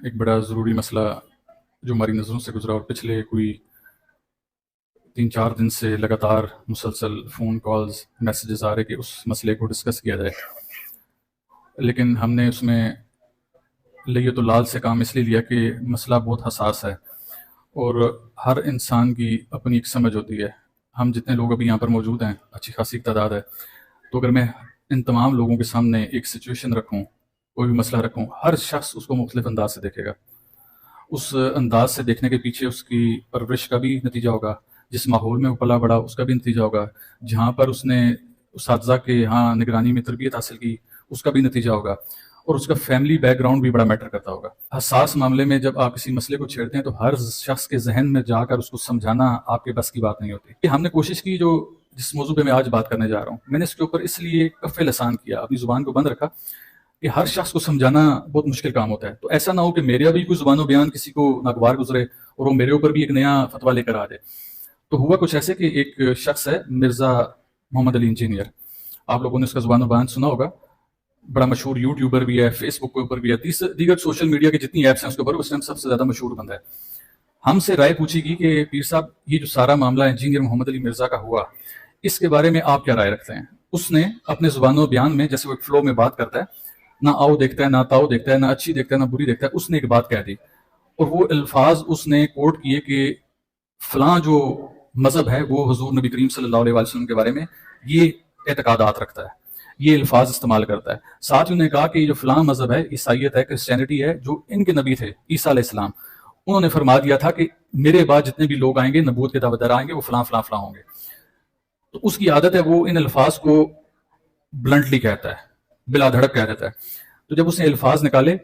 ایک بڑا ضروری مسئلہ جو ہماری نظروں سے گزرا اور پچھلے کوئی 3-4 دن سے لگاتار مسلسل فون کالز میسیجز آ رہے کہ اس مسئلے کو ڈسکس کیا جائے، لیکن ہم نے اس میں لیے تو لال سے کام اس لیے لیا کہ مسئلہ بہت حساس ہے اور ہر انسان کی اپنی ایک سمجھ ہوتی ہے۔ ہم جتنے لوگ ابھی یہاں پر موجود ہیں، اچھی خاصی تعداد ہے، تو اگر میں ان تمام لوگوں کے سامنے ایک سچویشن رکھوں، کوئی بھی مسئلہ رکھوں، ہر شخص اس کو مختلف انداز سے دیکھے گا۔ اس انداز سے دیکھنے کے پیچھے اس کی پرورش کا بھی نتیجہ ہوگا، جس ماحول میں وہ پلا بڑا اس کا بھی نتیجہ ہوگا، جہاں پر اس نے اساتذہ کے ہاں نگرانی میں تربیت حاصل کی اس کا بھی نتیجہ ہوگا، اور اس کا فیملی بیک گراؤنڈ بھی بڑا میٹر کرتا ہوگا۔ حساس معاملے میں جب آپ کسی مسئلے کو چھیڑتے ہیں تو ہر شخص کے ذہن میں جا کر اس کو سمجھانا آپ کے بس کی بات نہیں ہوتی۔ کہ ہم نے کوشش کی، جس موضوع پہ میں آج بات کرنے جا رہا ہوں، میں نے اس کے اوپر اس لیے کف لسان کیا، اپنی زبان کو بند رکھا کہ ہر شخص کو سمجھانا بہت مشکل کام ہوتا ہے، تو ایسا نہ ہو کہ میرا بھی کوئی زبان و بیان کسی کو ناگوار گزرے اور وہ میرے اوپر بھی ایک نیا فتویٰ لے کر آ جائے۔ تو ہوا کچھ ایسے کہ ایک شخص ہے مرزا محمد علی انجینئر، آپ لوگوں نے اس کا زبان و بیان سنا ہوگا، بڑا مشہور یوٹیوبر بھی ہے، فیس بک کے اوپر بھی ہے، دیگر سوشل میڈیا کی جتنی ایپس ہیں اس کے اوپر اس ٹائم سب سے زیادہ مشہور بندہ ہے۔ ہم سے رائے پوچھی گئی کہ پیر صاحب یہ جو سارا معاملہ انجینئر محمد علی مرزا کا ہوا، اس کے بارے میں آپ کیا رائے رکھتے ہیں؟ اس نے اپنے زبان و بیان میں، جیسے وہ ایک فلو میں بات کرتا ہے، نہ آؤ دیکھتا ہے، نہ تاؤ دیکھتا ہے، نہ اچھی دیکھتا ہے، نہ بری دیکھتا ہے، اس نے ایک بات کہہ دی، اور وہ الفاظ اس نے کوٹ کیے کہ فلاں جو مذہب ہے وہ حضور نبی کریم صلی اللہ علیہ وسلم کے بارے میں یہ اعتقادات رکھتا ہے، یہ الفاظ استعمال کرتا ہے۔ ساتھ ہی انہوں نے کہا کہ یہ جو فلاں مذہب ہے، عیسائیت ہے، کرسچینٹی ہے، جو ان کے نبی تھے عیسیٰ علیہ السلام، انہوں نے فرما دیا تھا کہ میرے بعد جتنے بھی لوگ آئیں گے، نبوت کے دعوت دار آئیں گے، وہ فلاں فلاں فلاں ہوں گے۔ تو اس کی عادت ہے وہ ان الفاظ کو بلنٹلی کہتا ہے، بلا دھڑک کہہ دیتا ہے۔ تو جب اس نے الفاظ نکالے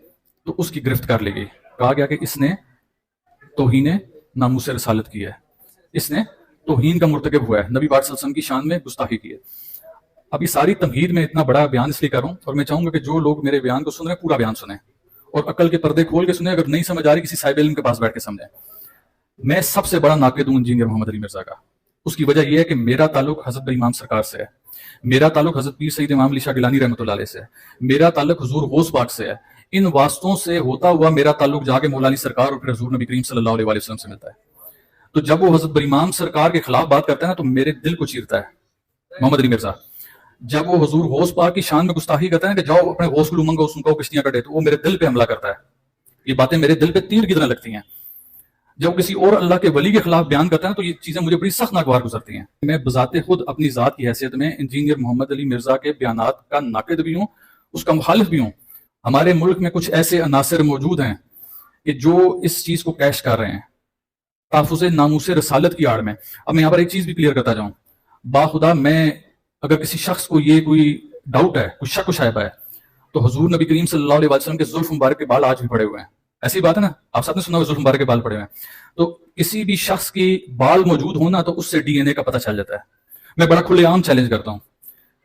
تو اس کی گرفت کر لی گئی، کہا گیا کہ اس نے توہین ناموس رسالت کی ہے، اس نے توہین کا مرتکب ہوا ہے، نبی پاک صلی اللہ علیہ وسلم کی شان میں گستاخی کی ہے۔ اب یہ ساری تمہید میں اتنا بڑا بیان اس لیے کر رہا ہوں، اور میں چاہوں گا کہ جو لوگ میرے بیان کو سن رہے ہیں پورا بیان سنیں اور عقل کے پردے کھول کے سنیں، اگر نہیں سمجھ آ رہی کسی صاحب علم کے پاس بیٹھ کے سمجھیں۔ میں سب سے بڑا ناقد ہوں انجینئر محمد علی مرزا کا۔ اس کی وجہ یہ ہے کہ میرا تعلق حضرت امام سرکار سے ہے، میرا تعلق حضرت پیر سید امام علی شاہ گیلانی رحمۃ اللہ علیہ سے ہے، میرا تعلق حضور غوث پاک سے ہے۔ ان واسطوں سے ہوتا ہوا میرا تعلق جا کے مولا علی سرکار اور پھر حضور نبی کریم صلی اللہ علیہ وسلم سے ملتا ہے۔ تو جب وہ حضرت امام سرکار کے خلاف بات کرتا ہے نا تو میرے دل کو چیرتا ہے محمد علی مرزا۔ جب وہ حضور غوث پاک کی شان میں گستاخی کرتا ہے کہ جاؤ اپنے غوث کو لومنگا اس کو کشتیاں کٹے، تو وہ میرے دل پہ حملہ کرتا ہے۔ یہ باتیں میرے دل پہ تیر کی طرح لگتی ہیں۔ جب کسی اور اللہ کے ولی کے خلاف بیان کرتا ہے تو یہ چیزیں مجھے بڑی سخت ناگوار گزرتی ہیں۔ میں بذات خود اپنی ذات کی حیثیت میں انجینئر محمد علی مرزا کے بیانات کا ناقد بھی ہوں، اس کا مخالف بھی ہوں۔ ہمارے ملک میں کچھ ایسے عناصر موجود ہیں کہ جو اس چیز کو کیش کر رہے ہیں تحفظ ناموس رسالت کی آڑ میں۔ اب میں یہاں پر ایک چیز بھی کلیئر کرتا جاؤں، باخدا میں اگر کسی شخص کو یہ کوئی ڈاؤٹ ہے، کوئی شک و شائبہ ہے، تو حضور نبی کریم صلی اللہ علیہ وسلم کے زلف مبارک کے بال آج بھی پڑے ہوئے ہیں، ایسی بات ہے نا، آپ سب نے سنا ہوگا زلف مبارک کے بال پڑے ہوئے ہیں۔ تو کسی بھی شخص کی بال موجود ہونا تو اس سے ڈی این اے کا پتہ چل جاتا ہے۔ میں بڑا کھلے عام چیلنج کرتا ہوں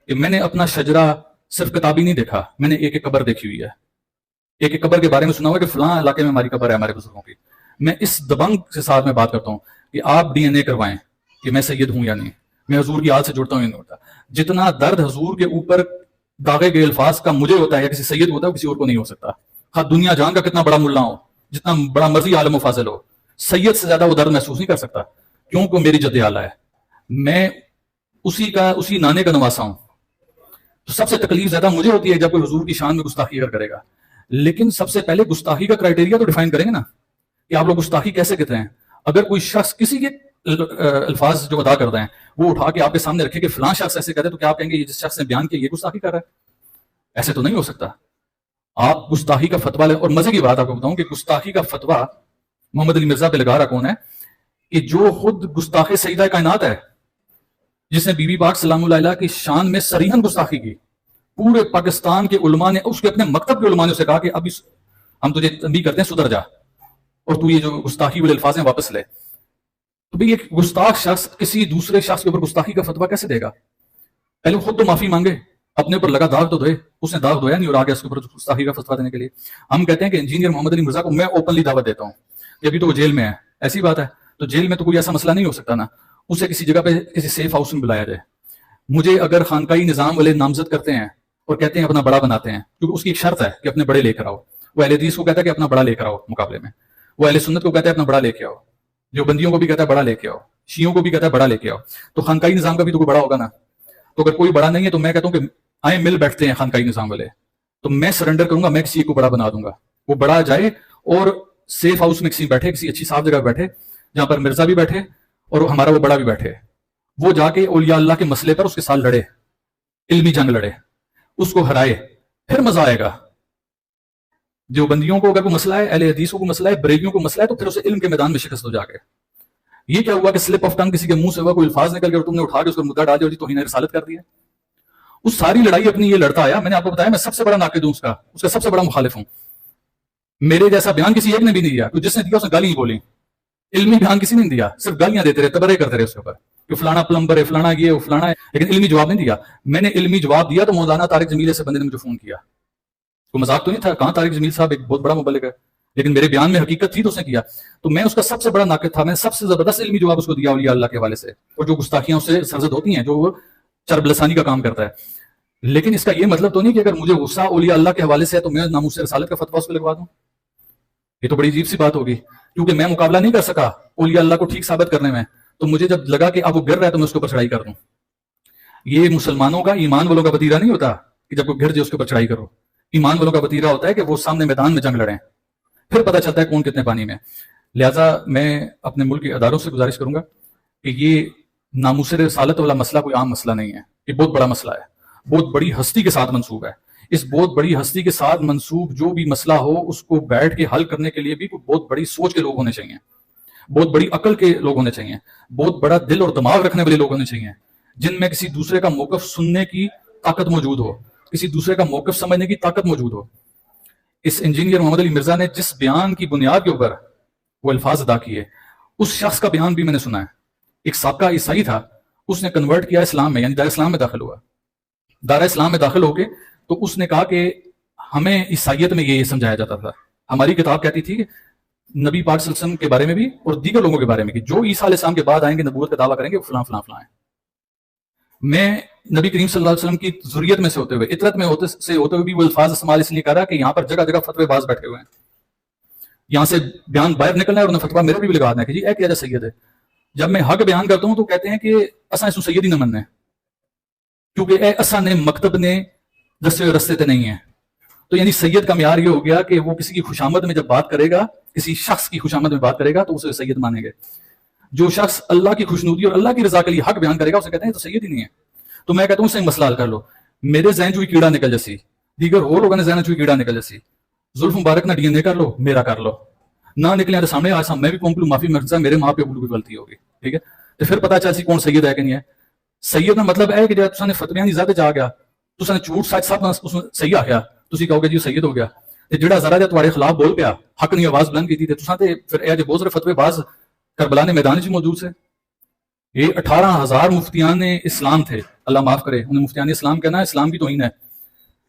کہ میں نے اپنا شجرہ صرف کتابی نہیں دیکھا، میں نے ایک ایک قبر دیکھی ہوئی ہے، ایک ایک قبر کے بارے میں سنا ہوا کہ فلاں علاقے میں ہماری قبر ہے ہمارے بزرگوں کی۔ میں اس دبنگ کے ساتھ میں بات کرتا ہوں کہ آپ ڈی این اے کروائیں کہ میں سید ہوں یا نہیں، میں حضور کی آل سے جڑتا ہوں یا نہیں ہوتا۔ جتنا درد حضور کے اوپر داغے گئے الفاظ کا مجھے ہوتا ہے یا کسی سید کو ہوتا ہے، کسی اور کو نہیں ہو سکتا۔ ہاں دنیا جان کا کتنا بڑا ملا ہو، جتنا بڑا مرضی عالم و فاضل ہو، سید سے زیادہ وہ درد محسوس نہیں کر سکتا، کیونکہ میری جد اعلیٰ ہے، میں اسی نانے کا نواسا ہوں۔ تو سب سے تکلیف زیادہ مجھے ہوتی ہے جب کوئی حضور کی شان میں گستاخی اگر کرے گا، لیکن سب سے پہلے گستاخی کا کرائٹیریا تو ڈیفائن کریں گے نا کہ آپ لوگ گستاخی کیسے کہتے ہیں۔ اگر کوئی شخص کسی کے الفاظ جو ادا کرتے ہیں وہ اٹھا کے آپ کے سامنے رکھے کہ فلاں شخص ایسے کہتے ہیں، تو کیا آپ کہیں گے یہ جس شخص نے بیان کیا یہ گستاخی کر رہا ہے؟ ایسے تو نہیں ہو سکتا۔ آپ گستاخی کا فتویٰ لیں، اور مزے کی بات آپ کو بتاؤں کہ گستاخی کا فتویٰ محمد علی مرزا پہ لگا رہا کون ہے کہ جو خود گستاخ سیدہ کائنات ہے، جس نے بی بی پاک سلام اللہ علیہ کی شان میں صریحاً گستاخی کی۔ پورے پاکستان کے علماء نے، اس کے اپنے مکتب کے علماء نے اسے کہا کہ اب ہم تجھے تنبیہ کرتے ہیں سدھر جا اور تو یہ جو گستاخی والے الفاظ ہیں واپس لے۔ تو بھئی ایک گستاخ شخص کسی دوسرے شخص کے اوپر گستاخی کا فتویٰ کیسے دے گا؟ پہلے خود تو معافی مانگے، اپنے اوپر لگا داغ تو دھوئے، اس نے داغ دھویا نہیں اور آگے اس کے اوپر گستاخی کا فتویٰ دینے کے لیے۔ ہم کہتے ہیں کہ انجینئر محمد علی مرزا کو میں اوپنلی دعوت دیتا ہوں کہ ابھی تو وہ جیل میں ہے، ایسی بات ہے تو جیل میں تو کوئی ایسا مسئلہ نہیں ہو سکتا نا، اسے کسی جگہ پہ کسی سیف ہاؤس میں بلایا جائے۔ مجھے اگر خانقاہی نظام والے نامزد کرتے ہیں اور کہتے ہیں اپنا بڑا بناتے ہیں، کیونکہ اس کی ایک شرط ہے کہ اپنے بڑے لے کر آؤ، وہ اہل حدیث کو کہتا ہے کہ اپنا بڑا لے کر آؤ مقابلے میں، وہ اہل سنت کو کہتا ہے اپنا بڑا لے کے آؤ، جو بندیوں کو بھی کہتا ہے بڑا لے کے آؤ، شیعوں کو بھی کہتا ہے بڑا لے کے آؤ. تو خانقاہی نظام کا بھی تو کوئی بڑا ہوگا نا. تو اگر کوئی بڑا نہیں ہے تو میں کہتا ہوں کہ آئیں مل بیٹھتے ہیں خانقاہی نظام والے، تو میں سرنڈر کروں گا، میں کسی ایک کو بڑا بنا دوں گا. وہ بڑا جائے اور سیف ہاؤس میں کسی بیٹھے، کسی اچھی صاف جگہ بیٹھے جہاں پر مرزا بھی بیٹھے اور ہمارا وہ بڑا بھی بیٹھے. وہ جا کے اولیاء اللہ کے مسئلے پر اس کے ساتھ لڑے، علمی جنگ لڑے، اس کو ہرائے، پھر مزہ آئے گا. جو بندیوں کو اگر کوئی مسئلہ ہے، اہل حدیثوں کو مسئلہ ہے، بریلیوں کو مسئلہ ہے، تو پھر اسے علم کے میدان میں شکست ہو جا کے. یہ کیا ہوا کہ سلپ آف ٹنگ کسی کے منہ سے ہوا، کوئی الفاظ نکل گئے اور تم نے اٹھا کے اس پر مدعا ڈال دیا اور توہین رسالت کر دیا. اس ساری لڑائی اپنی یہ لڑتا آیا. میں نے آپ کو بتایا میں سب سے بڑا ناقد ہوں، اس کا سب سے بڑا مخالف ہوں. میرے جیسا بیان کسی ایک نے بھی نہیں دیا، تو جس نے دیا اس نے گالی ہی بولی. علمی بیان کسی نے نہیں دیا، صرف گالیاں دیتے رہے، تبرے کرتے رہے اس کے اوپر کہ فلانا پلمبر ہے، فلانا یہ ہے، فلانا ہے، لیکن علمی جواب نہیں دیا. میں نے علمی جواب دیا تو مولانا طارق جمیل سے بندے نے مجھے فون کیا. کوئی مذاق تو نہیں تھا، کہاں طارق جمیل صاحب ایک بہت بڑا مبلغ ہے، لیکن میرے بیان میں حقیقت تھی تو اس نے کیا. تو میں اس کا سب سے بڑا ناقد تھا. میں نے سب سے زبردست علمی جواب اس کو دیا اولیاء اللہ کے حوالے سے، اور جو گستاخیاں اس سے سرزد ہوتی ہیں، جو وہ چرب لسانی کا کام کرتا ہے. لیکن اس کا یہ مطلب تو نہیں کہ اگر مجھے غصہ اولیاء اللہ کے حوالے سے ہے تو میں ناموس رسالت کا فتویٰ اس کو لگوا دوں. یہ تو بڑی عجیب سی بات ہوگی، کیونکہ میں مقابلہ نہیں کر سکا اولیاء اللہ کو ٹھیک ثابت کرنے میں. تو مجھے جب لگا کہ اب وہ گر رہا ہے تو میں اس کے اوپر چڑھائی کر دوں. یہ مسلمانوں کا، ایمان والوں کا وتیرہ نہیں ہوتا کہ جب وہ گر جائے اس کے اوپر چڑھائی کرو. ایمان والوں کا وتیرہ ہوتا ہے کہ وہ سامنے میدان میں جنگ لڑیں، پھر پتہ چلتا ہے کون کتنے پانی میں. لہٰذا میں اپنے ملک کے اداروں سے گزارش کروں گا کہ یہ ناموس رسالت والا مسئلہ کوئی عام مسئلہ نہیں ہے، یہ بہت بڑا مسئلہ ہے، بہت بڑی ہستی کے ساتھ منسوب ہے. اس بہت بڑی ہستی کے ساتھ منسوب جو بھی مسئلہ ہو اس کو بیٹھ کے حل کرنے کے لیے بھی بہت بڑی سوچ کے لوگ ہونے چاہیے، بہت بڑی عقل کے لوگ ہونے چاہیے، بہت بڑا دل اور دماغ رکھنے والے لوگ ہونے چاہیے، جن میں کسی دوسرے کا موقف سننے کی طاقت موجود ہو، کسی دوسرے کا موقف سمجھنے کی طاقت موجود ہو. اس انجینئر محمد علی مرزا نے جس بیان کی بنیاد کے اوپر وہ الفاظ ادا کیے، اس شخص کا بیان بھی میں نے سنا ہے. ایک سابقہ عیسائی تھا، اس نے کنورٹ کیا اسلام میں، یعنی دار اسلام میں داخل ہوا. دار اسلام میں داخل ہو کے تو اس نے کہا کہ ہمیں عیسائیت میں یہ سمجھایا جاتا تھا، ہماری کتاب کہتی تھی کہ نبی پاک صلی اللہ علیہ وسلم کے بارے میں بھی اور دیگر لوگوں کے بارے میں کہ جو عیسیٰ علیہ السلام کے بعد آئیں گے نبوت کا دعویٰ کریں گے وہ فلاں فلاں فلاں ہیں. میں نبی کریم صلی اللہ علیہ وسلم کی ذریت میں سے ہوتے ہوئے، اطرت میں ہوتے ہوئے بھی وہ الفاظ استعمال اس لیے کر رہا کہ یہاں پر جگہ جگہ فتوے باز بیٹھے ہوئے ہیں، یہاں سے بیان باہر نکلنا ہے اور انہیں فتویٰ میرے بھی لگا دینا کہ جی اے کیا جا سید ہے. جب میں حق بیان کرتا ہوں تو کہتے ہیں کہ اساں اس سید ہی نہ مننا ہے، کیونکہ اے اساں نے مکتب نے دسے ہوئے رستے تے نہیں ہیں. تو یعنی سید کا معیار یہ ہو گیا کہ وہ کسی کی خوشامد میں جب بات کرے گا، کسی شخص کی خوشامد میں بات کرے گا تو اسے سید مانیں گے. جو شخص اللہ کی خوشنودی اور اللہ کی رضا کے لیے حق بیان کرے گا اسے کہتے ہیں تو سید ہی نہیں ہے. تو میں کہتا ہوں اسے مسئلہ حل کر لو. میرے ذہن چوئی کیڑا نکل جیسی، دیگر اور لوگوں نے ذہن چوئی کیڑا نکل جیسی، زلف مبارک نہ ڈی این اے کر لو، میرا کر لو، نہ نکلے تو سامنے آج میں بھی پونپلوں معافی مرزا میرے ماں پہ کی غلطی ہوگی، ٹھیک ہے. تو پھر پتا چل سی کون سید ہے کہ نہیں ہے. سید کا مطلب ہے کہ جب تساں نے فتویاں دی زیادہ جا گیا، تساں نے جھوٹ سچ سب صحیح آخیا، تسی کہو گے جی سید ہو گیا. تے جڑا ذرا جا تواڈے خلاف بول پیا، حق نہیں آواز بلند کیتی تے تساں تے پھر اے جے بہت سارے فتوی باز کربلا نے میدان وچ موجود سے. یہ 18,000 مفتیان اسلام تھے، اللہ معاف کرے انہیں مفتیان اسلام کہنا اسلام کی توہین ہے،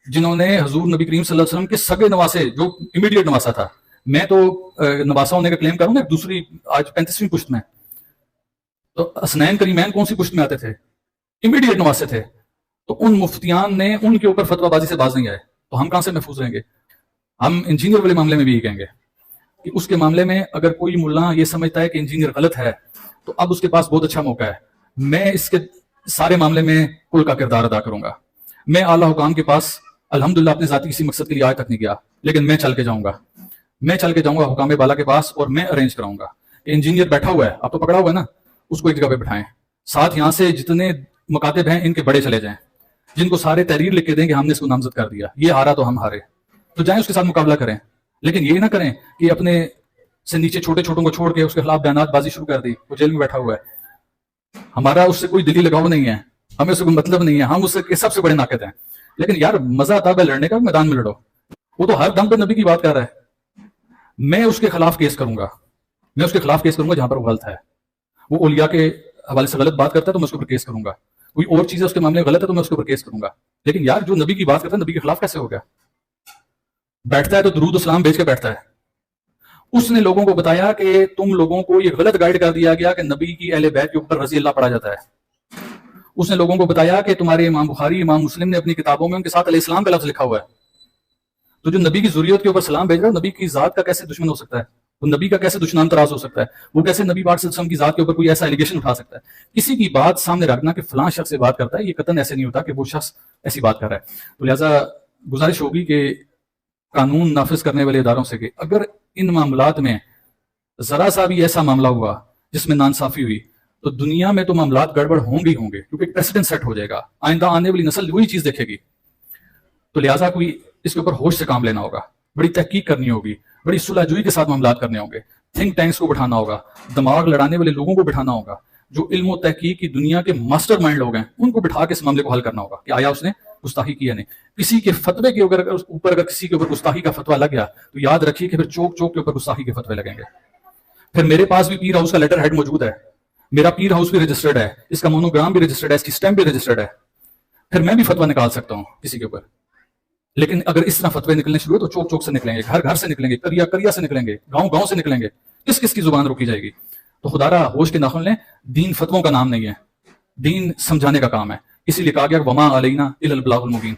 جنہوں نے حضور نبی کریم صلی اللہ علیہ وسلم کے سگے نواسے، جو امیڈیٹ نواسا تھا. میں تو نواسا ہونے کا کلیم کروں گا دوسری آج 35ویں پشت میں. تو حسنین کریمین کون سی پشت میں آتے تھے؟ امیڈیٹ نواسے تھے. تو ان مفتیان نے ان کے اوپر فتویٰ بازی سے باز نہیں آئے، تو ہم کہاں سے محفوظ رہیں گے؟ ہم انجینئر والے معاملے میں بھی یہ کہیں گے کہ اس کے معاملے میں اگر کوئی ملا یہ سمجھتا ہے کہ انجینئر غلط ہے تو اب اس کے پاس بہت اچھا موقع ہے. میں اس کے سارے معاملے میں کل کا کردار ادا کروں گا. میں اعلیٰ حکام کے پاس الحمدللہ اپنے ذاتی کسی مقصد کے لیے آج تک نہیں گیا، لیکن میں چل کے جاؤں گا حکام بالا کے پاس اور میں ارینج کراؤں گا کہ انجینئر بیٹھا ہوا ہے، آپ تو پکڑا ہوا ہے نا، اس کو ایک جگہ پہ بٹھائیں، ساتھ یہاں سے جتنے مکاتب ہیں ان کے بڑے چلے جائیں، جن کو سارے تحریر لکھ کے دیں کہ ہم نے اس کو نامزد کر دیا، یہ ہارا تو ہم ہارے، تو جائیں اس کے ساتھ مقابلہ کریں. لیکن یہ نہ کریں کہ اپنے سے نیچے چھوٹے چھوٹوں کو چھوڑ کے اس کے خلاف بیانات بازی شروع کر دی، وہ جیل میں بیٹھا ہوا ہے. ہمارا اس سے کوئی دلی لگاؤ نہیں ہے، ہمیں اس سے کوئی مطلب نہیں ہے، ہم اس سے سب سے بڑے ناقد ہیں. لیکن یار مزہ آتا ہے لڑنے کا، میدان میں لڑو. وہ تو ہر دم پہ نبی کی بات کر رہا ہے، میں اس کے خلاف کیس کروں گا، جہاں پر وہ غلط ہے. وہ اولیاء کے حوالے سے غلط بات کرتا ہے تو میں اس کے اوپر کیس کروں گا. کوئی اور چیز ہے اس کے معاملے میں غلط ہے تو میں اس کے اوپر کیس کروں گا. لیکن یار جو نبی کی بات کرتا ہے نبی کے خلاف کیسے ہو گیا؟ بیٹھتا ہے تو درود اسلام بھیج کے بیٹھتا ہے. اس نے لوگوں کو بتایا کہ تم لوگوں کو یہ غلط گائیڈ کر دیا گیا کہ نبی کی اہل بیت کے اوپر رضی اللہ پڑھا جاتا ہے. اس نے لوگوں کو بتایا کہ تمہارے امام بخاری، امام مسلم نے اپنی کتابوں میں ان کے ساتھ علیہ السلام کا لفظ لکھا ہوا ہے. تو جو نبی کی ضروریت کے اوپر سلام بھیج رہا ہے، نبی کی ذات کا کیسے دشمن ہو سکتا ہے؟ وہ نبی کا کیسے دشمن تراز ہو سکتا ہے؟ وہ کیسے نبی پاک صلی اللہ علیہ وسلم کی ذات کے اوپر کوئی ایسا ایلیگیشن اٹھا سکتا ہے؟ کسی کی بات سامنے رکھنا کہ فلاں شخص سے بات کرتا ہے، یہ قطعاً ایسے نہیں ہوتا کہ وہ شخص ایسی بات کر رہا ہے۔ تو لہٰذا گزارش ہوگی کہ قانون نافذ کرنے والے اداروں سے کہ اگر ان معاملات میں ذرا سا بھی ایسا معاملہ ہوا جس میں ناانصافی ہوئی تو دنیا میں تو معاملات گڑبڑ ہوں گے کیونکہ ایک پریسیڈنٹ سیٹ ہو جائے گا، آئندہ آنے والی نسل وہی چیز دیکھے گی۔ تو لہٰذا کوئی اس کے اوپر ہوش سے کام لینا ہوگا، بڑی تحقیق کرنی ہوگی، بڑی صلح جوئی کے ساتھ معاملات کرنے ہوں گے، تھنک ٹینکس کو بٹھانا ہوگا، دماغ لڑانے والے لوگوں کو بٹھانا ہوگا، جو علم و تحقیق کی دنیا کے ماسٹر مائنڈ لوگ ہیں ان کو بٹھا کے اس معاملے کو حل کرنا ہوگا کہ آیا اس نے گستاخی کی یا نہیں۔ کسی کے فتوے کے اوپر اگر کسی کے اوپر گستاخی کا فتویٰ لگ گیا تو یاد رکھیے کہ پھر چوک چوک کے اوپر گستاخی کے فتوے لگیں گے۔ پھر میرے پاس بھی پیر ہاؤس کا لیٹر ہیڈ موجود ہے، میرا پیر ہاؤس بھی رجسٹرڈ ہے، اس کا مونوگرام بھی رجسٹرڈ ہے، اس کی اسٹیمپ بھی رجسٹرڈ ہے، پھر میں بھی فتویٰ نکال سکتا ہوں کسی کے اوپر۔ لیکن اگر اس طرح فتوے نکلنے شروع ہو تو چوک چوک سے نکلیں گے، گھر گھر سے نکلیں گے، کریا کریا سے نکلیں گے، گاؤں گاؤں سے نکلیں گے، کس کس کی زبان روکی جائے گی؟ تو خدا را ہوش کے ناخن لیں، دین فتووں کا نام نہیں ہے، دین سمجھانے کا کام ہے۔ اسی لیے کہا گیا وما علینا الا البلاغ المبین۔